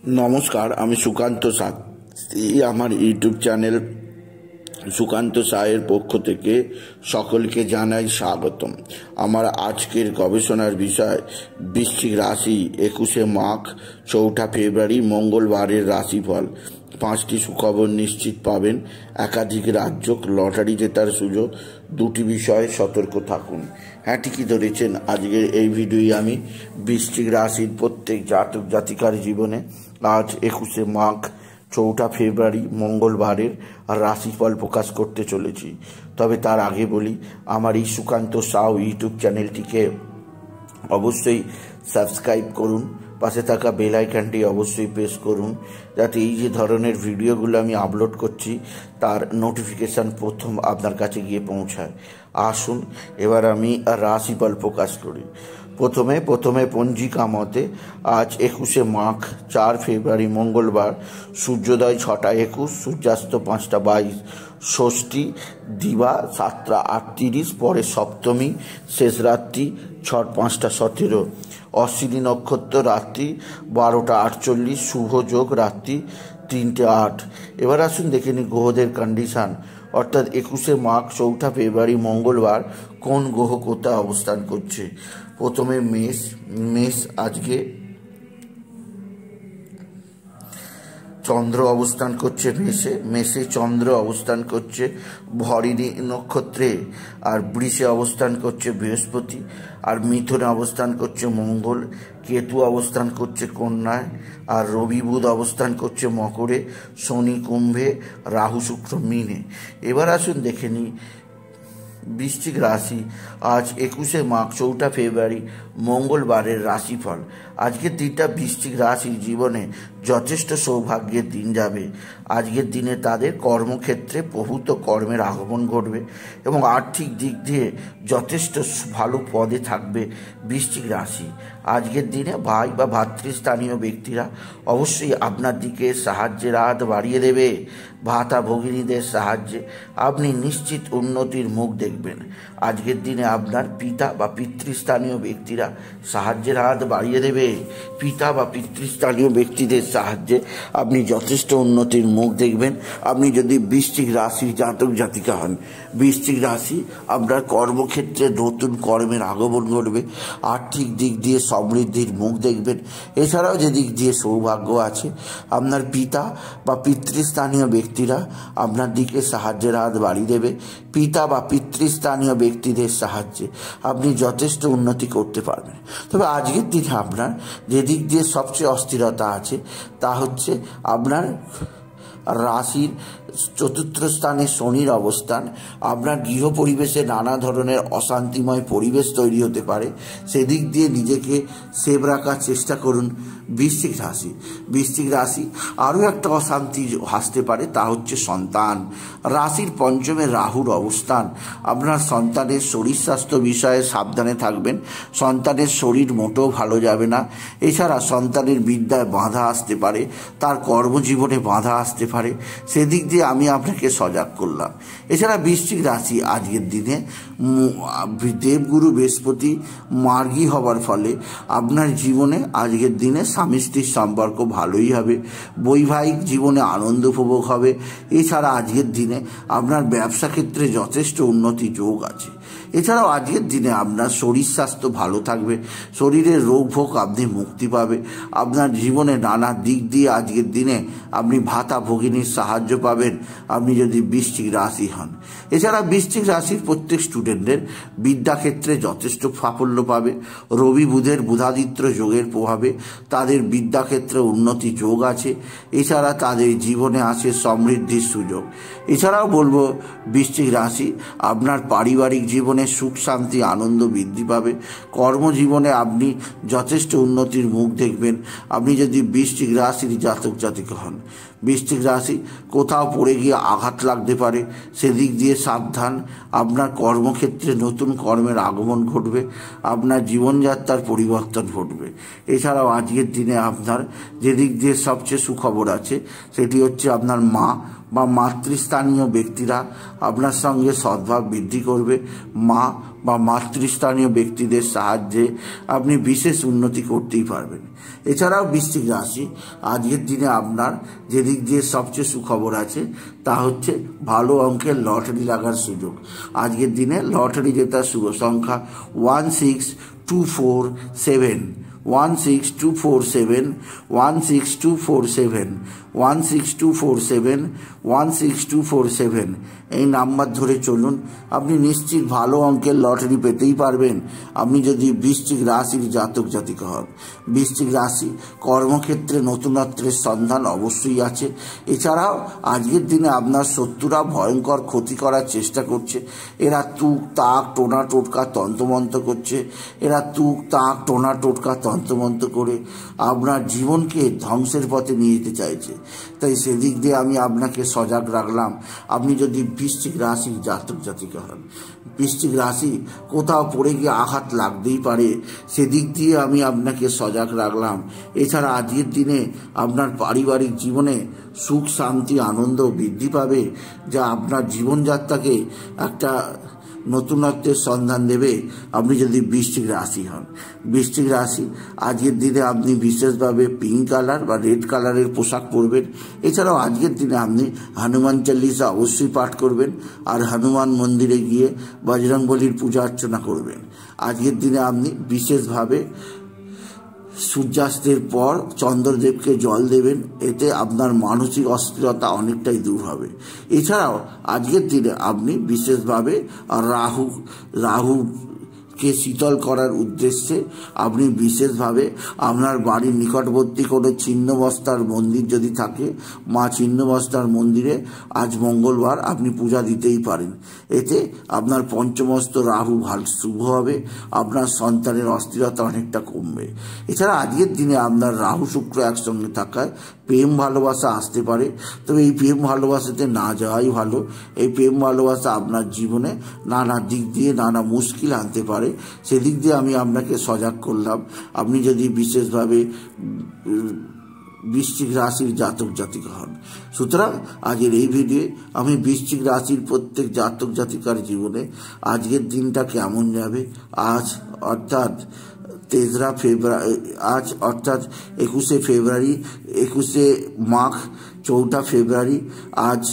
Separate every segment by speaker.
Speaker 1: নমস্কার, আমি সুকান্ত সাহ। আমার ইউটিউব চ্যানেল সুকান্ত সাহের পক্ষ থেকে সকলকে জানাই স্বাগতম। আমার আজকের গবেষণার বিষয় বৃশ্চিক রাশি 21শে মাঘ 4 ফেব্রুয়ারি মঙ্গলবারের রাশিফল। 5টি সুখবর নিশ্চিত পাবেন, একাধিক রাজ্য, লটারি জেতার সুযোগ। 2টি বিষয়ে সতর্ক থাকুন। হ্যাঁ, ঠিকই ধরেছেন। আজকের এই ভিডিওই আমি বৃশ্চিক রাশির প্রত্যেক জাতক জাতিকার জীবনে আজ 21শে মাঘ 4 ফেব্রুয়ারি মঙ্গলবারের রাশিফল প্রকাশ করতে চলেছি। তবে তার আগে বলি, আমার এই সুকান্ত সাউ ইউটিউব চ্যানেলটিকে অবশ্যই সাবস্ক্রাইব করুন, পাশে থাকা বেল আইকনটি অবশ্যই প্রেস করুন, যাতে এই যে ধরনের ভিডিওগুলো আমি আপলোড করছি তার নোটিফিকেশান প্রথম আপনার কাছে গিয়ে পৌঁছায়। আসুন এবার আমি রাশিফল প্রকাশ করি। প্রথমে পঞ্জিকা মতে আজ 21শে মাঘ 4 ফেব্রুয়ারি মঙ্গলবার, সূর্যোদয় 6টা 21, সূর্যাস্ত 5টা 22, ষষ্ঠী দিবা 7টা 38, পরে সপ্তমী, শেষ রাত্রি 5টা 17, অশ্বিনী নক্ষত্র রাত্রি 12টা 48, শুভ যোগ রাত্রি 3টে 8। এবার আসুন দেখে নিই গ্রহদের কন্ডিশান, অর্থাৎ 21শে মাঘ 4 ফেব্রুয়ারি মঙ্গলবার কোন গ্রহ কোথায় অবস্থান করছে। প্রথমে মেষ আজকে চন্দ্র অবস্থান করছে মেষে চন্দ্র অবস্থান করছে ভরিণী নক্ষত্রে, আর বৃষে অবস্থান করছে বৃহস্পতি, আর মিথুনে অবস্থান করছে মঙ্গল, কেতু অবস্থান করছে কন্যায়, আর রবি বুধ অবস্থান করছে মকরে, শনি কুম্ভে, রাহু শুক্র মীনে। এবার আসুন দেখে নিই বৃশ্চিক রাশি আজ 21শে মাঘ 4 ফেব্রুয়ারি মঙ্গলবারের রাশিফল। আজকের দিনটা বৃশ্চিক রাশির জীবনে যথেষ্ট সৌভাগ্যের দিন যাবে। আজকের দিনে তাদের কর্মক্ষেত্রে প্রভূত কর্মের আগমন ঘটবে এবং আর্থিক দিক দিয়ে যথেষ্ট ভালো পদে থাকবে বৃশ্চিক রাশি। আজকের দিনে ভাই বা ভাতৃস্থানীয় ব্যক্তিরা অবশ্যই আপনার দিকে সাহায্যের হাত বাড়িয়ে দেবে। ভাতা ভগিনীদের সাহায্যে আপনি নিশ্চিত উন্নতির মুখ দেখবেন। আজকের দিনে আপনার পিতা বা পিতৃস্থানীয় ব্যক্তিরা সাহায্যের হাত বাড়িয়ে দেবে। পিতা বা পিতৃস্থানীয় ব্যক্তিদের সাহায্যে আপনি যথেষ্ট উন্নতির মুখ দেখবেন। আপনি যদি বৃশ্চিক রাশির জাতক জাতিকা হন, বৃশ্চিক রাশি আপনার কর্মক্ষেত্রে নতুন কর্মের আগমন ঘটবে। আর্থিক দিক দিয়ে সমৃদ্ধির মুখ দেখবেন। এছাড়াও যে দিক দিয়ে সৌভাগ্য আছে, আপনার পিতা বা পিতৃস্থানীয় ব্যক্তিরা আপনার দিকে সাহায্যের হাত বাড়িয়ে দেবে। পিতা বা পিতৃস্থানীয় ব্যক্তিদের সাহায্যে আপনি যথেষ্ট উন্নতি করতে পারবেন। তবে আজকের দিনে আপনার যে দিক দিয়ে সবচেয়ে অস্থিরতা আছে তা হচ্ছে আপনার রাশির 4র্থ স্থানে শনির অবস্থান। আপনার গৃহ পরিবেশে নানা ধরনের অশান্তিময় পরিবেশ তৈরি হতে পারে, সেদিক দিয়ে নিজেকে সেভ রাখার চেষ্টা করুন বৃশ্চিক রাশি। আরও একটা অশান্তি আসতে পারে, তা হচ্ছে সন্তান। রাশির পঞ্চমে রাহুর অবস্থান। আপনার সন্তানের শরীর স্বাস্থ্য বিষয়ে সাবধানে থাকবেন। সন্তানের শরীর মোটেও ভালো যাবে না। এছাড়া সন্তানের বিদ্যায় বাধা আসতে পারে, তার কর্মজীবনে বাধা আসতে পারে, সেদিক দিয়ে আমি আপনাকে সজাগ করলাম। এছাড়া বৃশ্চিক রাশি আজকের দিনে দেবগুরু বৃহস্পতি মার্গী হবার ফলে আপনার জীবনে আজকের দিনে স্বামী স্ত্রীর সম্পর্ক ভালোই হবে। বৈবাহিক জীবনে আনন্দ উপভোগ হবে। এছাড়া আজকের দিনে আপনার ব্যবসা ক্ষেত্রে যথেষ্ট উন্নতি যোগ আছে। এছাড়াও আজকের দিনে আপনার শরীর স্বাস্থ্য ভালো থাকবে। শরীরের রোগ ভোগ আপনি মুক্তি পাবে। আপনার জীবনে নানা দিক দিয়ে আজকের দিনে আপনি ভাতা ভগিনীর সাহায্য পাবেন, আপনি যদি বৃশ্চিক রাশি হন। এছাড়া বৃশ্চিক রাশির প্রত্যেক স্টুডেন্টদের বিদ্যাক্ষেত্রে যথেষ্ট সাফল্য পাবে। রবি বুধের বুধাদিত্য যোগের প্রভাবে তাদের বিদ্যাক্ষেত্রে উন্নতি যোগ আছে। এছাড়া তাদের জীবনে আসে সমৃদ্ধির সুযোগ। এছাড়াও বলবো বৃশ্চিক রাশি আপনার পারিবারিক জীবনে সুখ শান্তি আনন্দ বৃদ্ধি পাবে। কর্মজীবনে আপনি যথেষ্ট উন্নতির মুখ দেখবেন, আপনি যদি বৃশ্চিক রাশির জাতক জাতিকা হন। বৃশ্চিক রাশি কোথাও পড়ে গিয়ে আঘাত লাগতে পারে, সেদিক দিয়ে সাবধান। আপনার কর্মক্ষেত্রে নতুন কর্মের আগমন ঘটবে, আপনার জীবনযাত্রার পরিবর্তন ঘটবে। এছাড়াও আজকের দিনে আপনার যে দিক দিয়ে সবচেয়ে সুখবর আছে সেটি হচ্ছে আপনার মা বা মাতৃস্থানীয় ব্যক্তিরা আপনার সঙ্গে সদ্ভাব বৃদ্ধি করবে। মা বা মাতৃস্থানীয় ব্যক্তিদের সাহায্যে আপনি বিশেষ উন্নতি করতেই পারবেন। এছাড়াও বৃশ্চিক রাশি, আজকের দিনে আপনার যেদিক দিয়ে সবচেয়ে সুখবর আছে তা হচ্ছে ভালো অঙ্কের লটারি লাগার সুযোগ। আজকের দিনে লটারি জেতার শুভ সংখ্যা 16247, 16247, 16247, 16247, 16247 এই নাম্বার ধরে চলুন, আপনি নিশ্চিত ভালো অঙ্কের লটারি পেতেই পারবেন আপনি যদি বৃশ্চিক রাশির জাতক জাতিকা হন। বৃশ্চিক রাশি কর্মক্ষেত্রে নতুনত্বের সন্ধান অবশ্যই আছে। এছাড়াও আজকের দিনে আপনার শত্রুরা ভয়ঙ্কর ক্ষতি করার চেষ্টা করছে। এরা তুক তাক টোনা টোটকা তন্ত্রমন্ত্র করছে। এরা তুক তাক টোনা টোটকা তন্ত্রমন্ত্র করে আপনার জীবনকে ধ্বংসের পথে নিয়ে যেতে চাইছে। তাই সেদিক দিয়ে আমি আপনাকে সজাগ রাখলাম। আপনি যদি বৃশ্চিক রাশির জাতক জাতিকা হন, বৃশ্চিক রাশি কোথাও পড়ে গিয়ে আঘাত লাগতেই পারে, সেদিক দিয়ে আমি আপনাকে সজাগ রাখলাম। এছাড়া আজকের দিনে আপনার পারিবারিক জীবনে সুখ শান্তি আনন্দ বৃদ্ধি পাবে, যা আপনার জীবনযাত্রাকে একটা নতুনত্বের সন্ধান দেবে আপনি যদি বৃশ্চিক রাশি হন। বৃশ্চিক রাশি আজকের দিনে আপনি বিশেষভাবে পিঙ্ক কালার বা রেড কালারের পোশাক পরবেন। এছাড়াও আজকের দিনে আপনি হনুমান চল্লিশা অবশ্যই পাঠ করবেন আর হনুমান মন্দিরে গিয়ে বজরংবলীর পূজা অর্চনা করবেন। আজকের দিনে আপনি বিশেষভাবে সূর্যাস্তের পর চন্দ্রদেবকে জল দেবেন, এতে আপনার মানসিক অস্থিরতা অনেকটাই দূর হবে। এছাড়াও আজকের দিনে আপনি বিশেষভাবে রাহুকে শীতল করার উদ্দেশ্যে আপনি বিশেষভাবে আপনার বাড়ির নিকটবর্তী কোনো ছিন্নমস্তার মন্দির যদি থাকে, মা ছিন্নমস্তার মন্দিরে আজ মঙ্গলবার আপনি পূজা দিতেই পারেন। এতে আপনার পঞ্চমস্ত রাহু ভালো শুভ হবে, আপনার সন্তানের অস্থিরতা অনেকটা কমবে। এছাড়া আজকের দিনে আপনার রাহু শুক্র একসঙ্গে থাকায় প্রেম ভালোবাসা আসতে পারে, তবে এই প্রেম ভালোবাসাতে না যাওয়াই ভালো। এই প্রেম ভালোবাসা আপনার জীবনে নানা দিক দিয়ে নানা মুশকিল আনতে পারে, সেদিক দিয়ে আমি আপনাকে সজাগ করলাম। আপনি যদি বিশেষভাবে বৃশ্চিক রাশির জাতক জাতিকা হন। সুতরাং আজকের এই ভিডিও আমি বৃশ্চিক রাশির প্রত্যেক জাতক জাতিকার জীবনে আজকের দিনটা কেমন যাবে, আজ অর্থাৎ 3রা ফেব্রুয়ারি, আজ অর্থাৎ 21শে ফেব্রুয়ারি, 21শে মাঘ, 4ঠা ফেব্রুয়ারি, আজ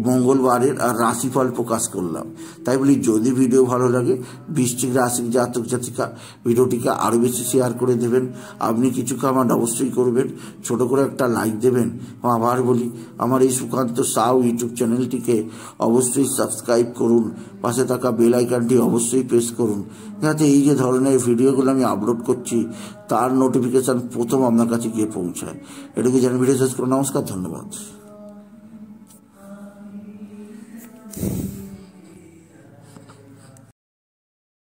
Speaker 1: মঙ্গলবারের আর রাশিফল প্রকাশ করলাম। তাই বলি যদি ভিডিও ভালো লাগে বৃশ্চিক রাশির জাতক জাতিকা ভিডিওটিকে আরও বেশি শেয়ার করে দেবেন। আপনি কিছু কমেন্ট অবশ্যই করবেন, ছোট করে একটা লাইক দেবেন। আবার বলি আমার এই সুকান্ত সাউ ইউটিউব চ্যানেলটিকে অবশ্যই সাবস্ক্রাইব করুন, পাশে থাকা বেল আইকনটি অবশ্যই প্রেস করুন, যাতে এই যে ধরনের ভিডিওগুলো আমি আপলোড করছি তার নোটিফিকেশান প্রথম আপনার কাছে গিয়ে পৌঁছায়। এটুকু জানি ভিডিও শেষ করুন। নমস্কার, ধন্যবাদ।